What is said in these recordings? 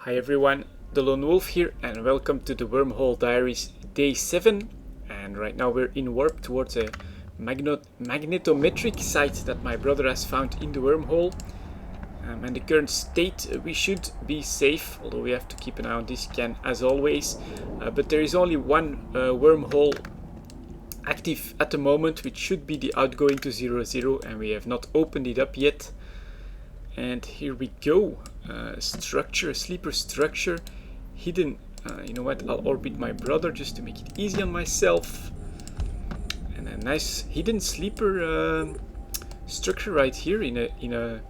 Hi everyone, delonewolf here and welcome to the Wormhole Diaries Day 7. And right now we're in warp towards a magnetometric site that my brother has found in the wormhole. And the current state, we should be safe, although we have to keep an eye on this scan as always. But there is only one wormhole active at the moment, which should be the outgoing to 00, and we have not opened it up yet. And here we go. Structure, a sleeper structure, hidden. You know what? I'll orbit my brother just to make it easy on myself. And a nice hidden sleeper structure right here in a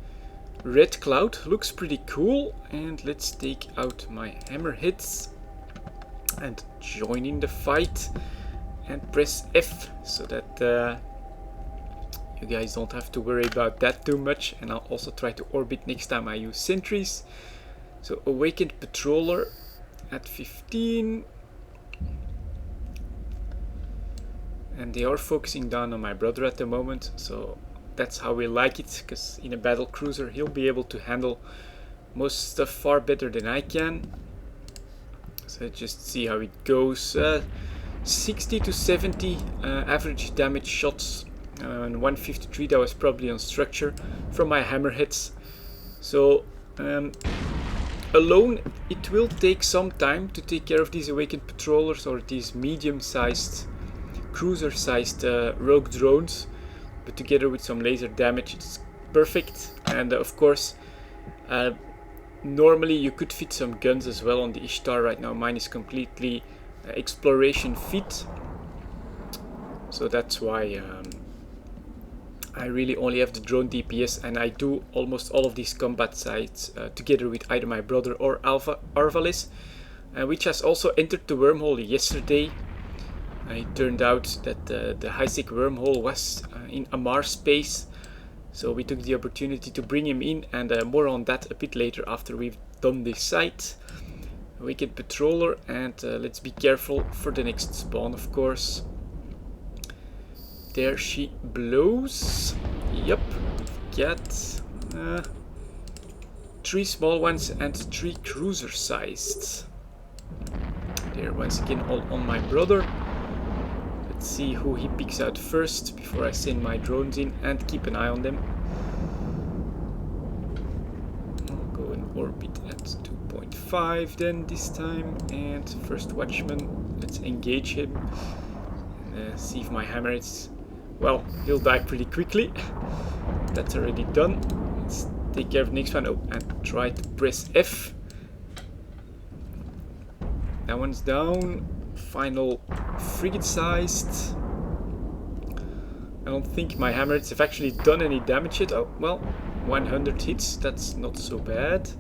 red cloud. Looks pretty cool. And let's take out my hammerheads and join in the fight. And press F so that you guys don't have to worry about that too much, and I'll also try to orbit next time I use sentries. So awakened patroller at 15, and they are focusing down on my brother at the moment, so that's how we like it, because in a battle cruiser he'll be able to handle most stuff far better than I can. So just see how it goes. 60 to 70 average damage shots. And 153 that was probably on structure from my hammerheads. So alone it will take some time to take care of these awakened patrollers or these medium-sized, cruiser-sized rogue drones, but together with some laser damage it's perfect. And of course normally you could fit some guns as well on the Ishtar. Right now mine is completely exploration fit, so that's why I really only have the drone DPS, and I do almost all of these combat sites together with either my brother or Arvalis, which has also entered the wormhole yesterday. It turned out that the high-sec wormhole was in Amar space, so we took the opportunity to bring him in, and more on that a bit later after we've done this site. Wicked patroller, and let's be careful for the next spawn, of course. There she blows. Yep, got 3 small ones and 3 cruiser sized. There once again all on my brother. Let's see who he picks out first before I send my drones in and keep an eye on them. I'll go and orbit at 2.5 then this time, and first watchman, let's engage him and see if my hammerheads. Well, he'll die pretty quickly. That's already done. Let's take care of the next one. Oh, and try to press F. That one's down. Final frigate sized. I don't think my hammerheads have actually done any damage yet. Oh, well, 100 hits. That's not so bad.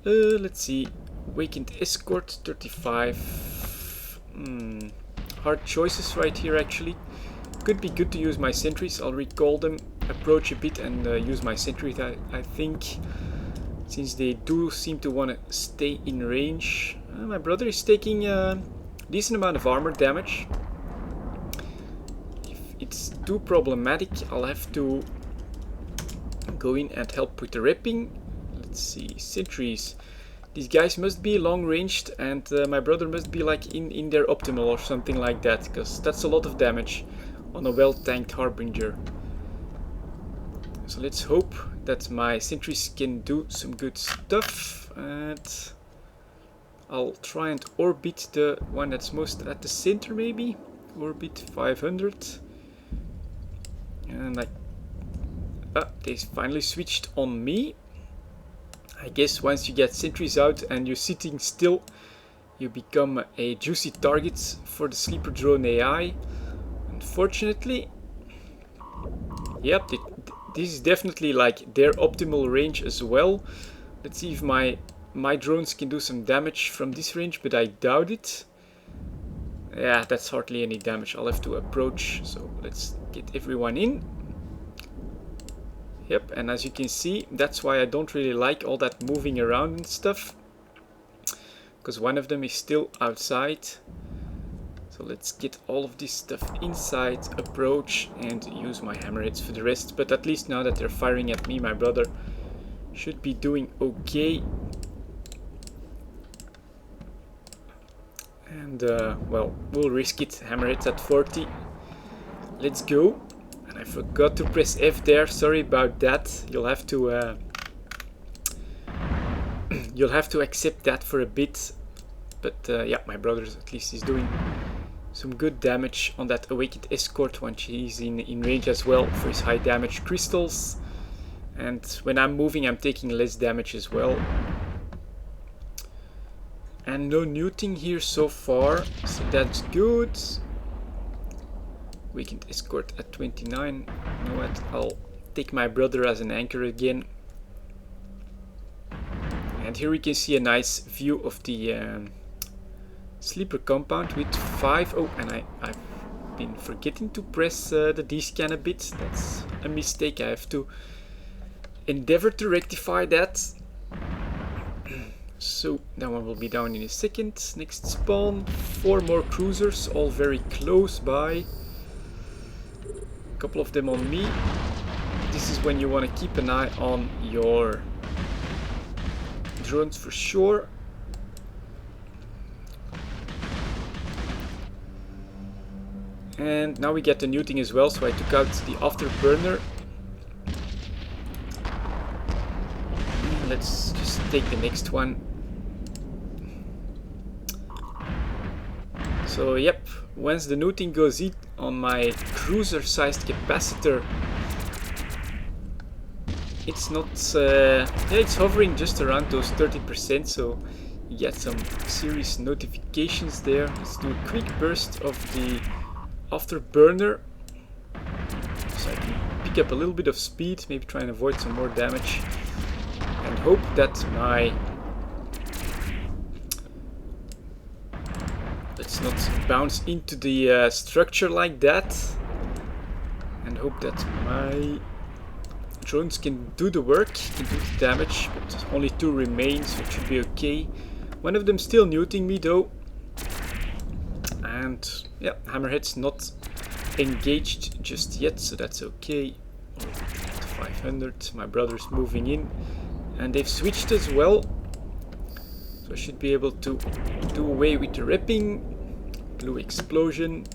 Let's see. Awakened escort 35. Hard choices right here actually. Could be good to use my sentries. I'll recall them, approach a bit, and use my sentries, I think, since they do seem to want to stay in range. My brother is taking a decent amount of armor damage. If it's too problematic, I'll have to go in and help with the repping. Let's see, sentries. These guys must be long ranged, and my brother must be like in their optimal or something like that, because that's a lot of damage on a well-tanked Harbinger. So let's hope that my sentries can do some good stuff, and I'll try and orbit the one that's most at the center, maybe. Orbit 500. And they finally switched on me. I guess once you get sentries out and you're sitting still, you become a juicy target for the sleeper drone AI. Unfortunately, yep, this is definitely like their optimal range as well. Let's see if my drones can do some damage from this range, but I doubt it. Yeah, that's hardly any damage. I'll have to approach, so let's get everyone in. Yep, and as you can see, that's why I don't really like all that moving around and stuff, because one of them is still outside. So let's get all of this stuff inside, approach, and use my hammerheads for the rest. But at least now that they're firing at me, my brother should be doing okay. And well, we'll risk it. Hammerhead's at 40. Let's go. And I forgot to press F there. Sorry about that. You'll have to you'll have to accept that for a bit. But yeah, my brother at least is doing some good damage on that awakened escort when she's in range as well for his high damage crystals. And when I'm moving, I'm taking less damage as well. And no neuting here so far, so that's good. Weakened escort at 29. You know what? I'll take my brother as an anchor again. And here we can see a nice view of the sleeper compound with 5. Oh, and I've been forgetting to press the D-scan a bit. That's a mistake. I have to endeavor to rectify that. So that one will be down in a second. Next spawn, 4 more cruisers, all very close by. A couple of them on me. This is when you want to keep an eye on your drones for sure. And now we get the neuting as well, so I took out the afterburner. Let's just take the next one. So yep, once the neuting goes in on my cruiser-sized capacitor, it's not, yeah, it's hovering just around those 30%, so you get some serious notifications there. Let's do a quick burst of the afterburner, so I can pick up a little bit of speed, maybe try and avoid some more damage, and hope that my... Let's not bounce into the structure like that, and hope that my drones can do the work, can do the damage, but only 2 remain, so it should be okay. One of them still neuting me though. And yeah, Hammerhead's not engaged just yet, so that's okay. 500, my brother's moving in, and they've switched as well, so I should be able to do away with the ripping. Blue explosion.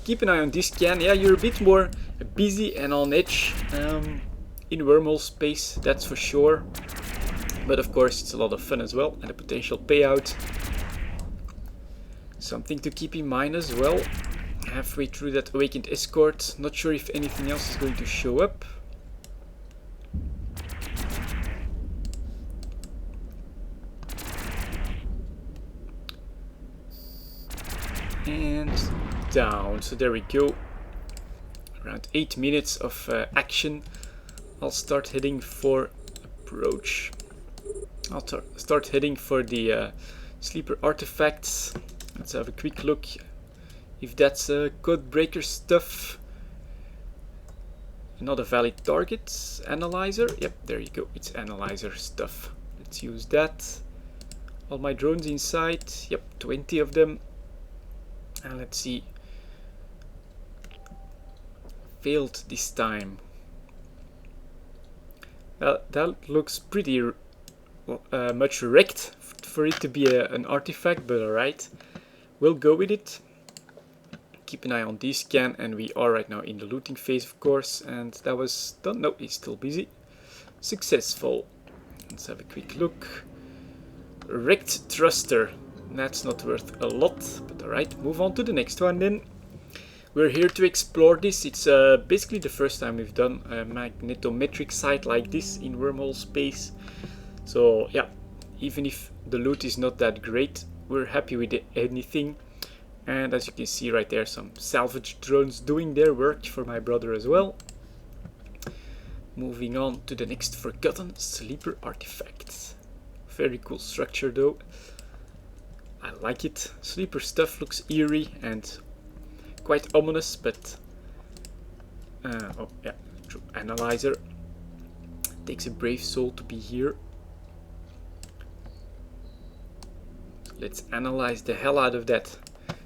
Keep an eye on this scan. Yeah, you're a bit more busy and on edge in wormhole space, that's for sure, but of course it's a lot of fun as well, and a potential payout. Something to keep in mind as well. Halfway through that awakened escort, not sure if anything else is going to show up. And down, so there we go. Around 8 minutes of action. I'll start heading for approach. I'll start heading for the sleeper artifacts. Let's have a quick look if that's code breaker stuff. Not a valid target. Analyzer. Yep, there you go. It's analyzer stuff. Let's use that. All my drones inside. Yep, 20 of them. And let's see. Failed this time. That looks pretty much wrecked for it to be an artifact, but alright. We'll go with it. Keep an eye on D-scan, and we are right now in the looting phase, of course. And that was done. No, he's still busy. Successful. Let's have a quick look. Wrecked thruster. That's not worth a lot, but alright. Move on to the next one then. We're here to explore this. It's basically the first time we've done a magnetometric site like this in wormhole space. So yeah, even if the loot is not that great, we're happy with anything. And as you can see right there, some salvage drones doing their work for my brother as well. Moving on to the next forgotten sleeper artifact. Very cool structure though. I like it. Sleeper stuff looks eerie and quite ominous, but oh yeah, true. Analyzer. Takes a brave soul to be here. So let's analyze the hell out of that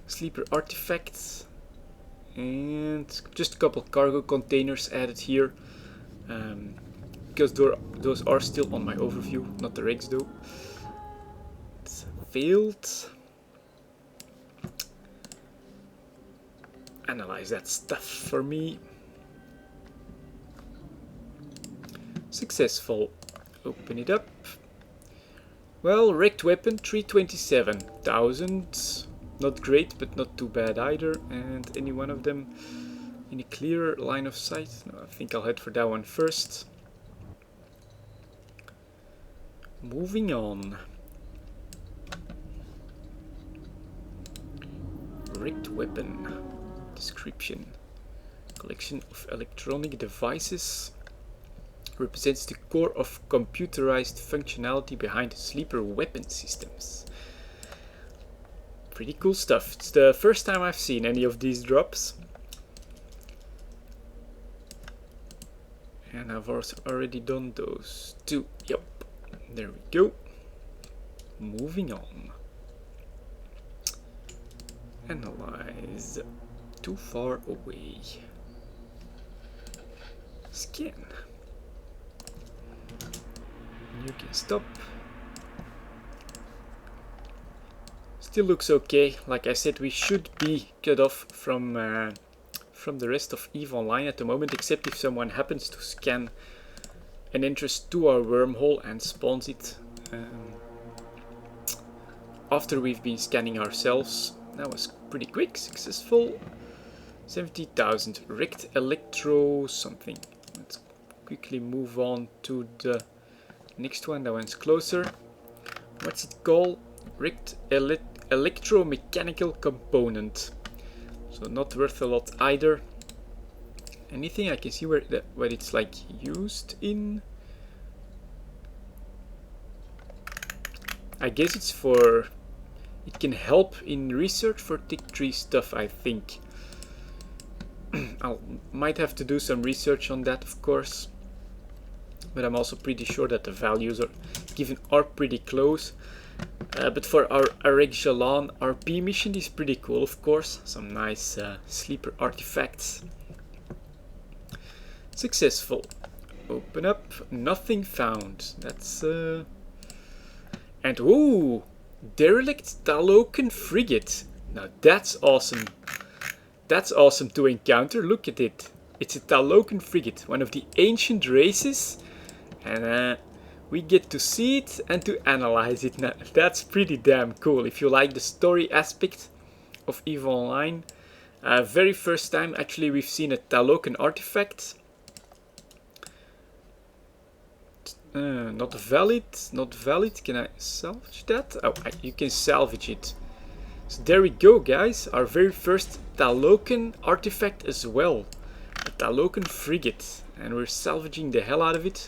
sleeper artifacts. And just a couple cargo containers added here, because those are still on my overview, not the rigs though. It's failed. analyze that stuff for me. Successful. Open it up. Well, wrecked weapon 327,000. Not great, but not too bad either. And any one of them in a clearer line of sight? No, I think I'll head for that one first. Moving on. Wrecked weapon. Description. Collection of electronic devices. Represents the core of computerized functionality behind sleeper weapon systems. Pretty cool stuff. It's the first time I've seen any of these drops. And I've also already done those two. Yep. There we go. Moving on. Analyze. Too far away. Scan. You can stop. Still looks okay. Like I said, we should be cut off from the rest of EVE Online at the moment, except if someone happens to scan an entrance to our wormhole and spawns it after we've been scanning ourselves. That was pretty quick, successful. 70,000 wrecked electro something. Let's quickly move on to the next one. That one's closer. What's it called? Wrecked electromechanical component. So not worth a lot either. Anything I can see where it's like used in? I guess it's for, it can help in research for Tick 3 stuff, I think. I might have to do some research on that, of course. But I'm also pretty sure that the values are given are pretty close. But for our Arexjalan RP mission, is pretty cool, of course. Some nice sleeper artifacts. Successful. Open up. Nothing found. That's and ooh, Derelict Frigate. Now that's awesome. That's awesome to encounter. Look at it. It's a Talokan frigate, one of the ancient races, and we get to see it and to analyze it. Now, that's pretty damn cool. If you like the story aspect of EVE Online, very first time actually we've seen a Talokan artifact. Not valid, not valid. Can I salvage that? Oh, you can salvage it. So there we go, guys. Our very first Talokan artifact as well. A Talokan frigate. And we're salvaging the hell out of it.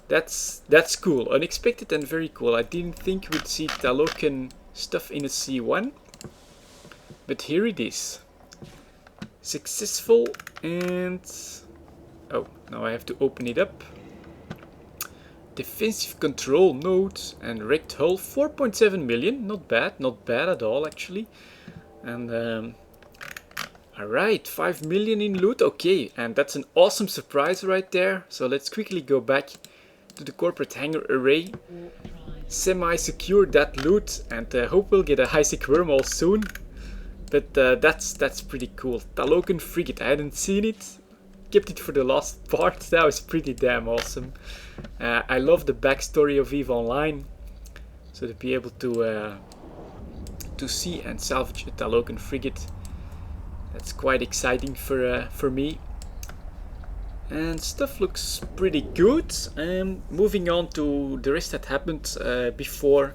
That's cool. Unexpected and very cool. I didn't think we'd see Talokan stuff in a C1. But here it is. Successful and... oh, now I have to open it up. Defensive control node and wrecked hull, 4.7 million. Not bad at all actually. And alright, 5 million in loot. Okay, and that's an awesome surprise right there. So let's quickly go back to the corporate hangar array, semi-secure that loot, and hope we'll get a high-sec wormhole soon. But that's pretty cool. Talokan frigate, I hadn't seen it. Kept it for the last part. That was pretty damn awesome. I love the backstory of EVE Online, so to be able to see and salvage a Talokan frigate, that's quite exciting for me. And stuff looks pretty good. Moving on to the rest that happened before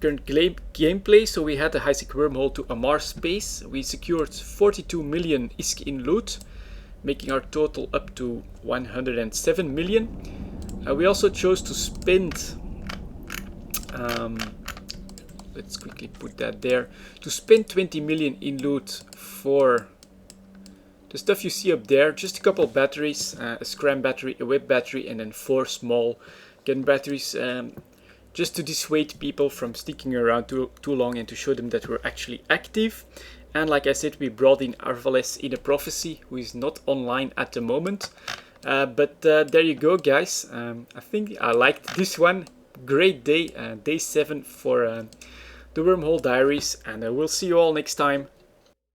current gameplay. So we had a high-sec wormhole to Amar space. We secured 42 million ISK in loot, making our total up to 107 million. We also chose to spend, let's quickly put that there, to spend 20 million in loot for the stuff you see up there. Just a couple of batteries, a scram battery, a web battery, and then 4 small gun batteries, just to dissuade people from sticking around too long and to show them that we're actually active. And like I said, we brought in Arvales in a prophecy, who is not online at the moment. But there you go, guys. I think I liked this one. Great day, day 7 for the Wormhole Diaries. And we'll see you all next time.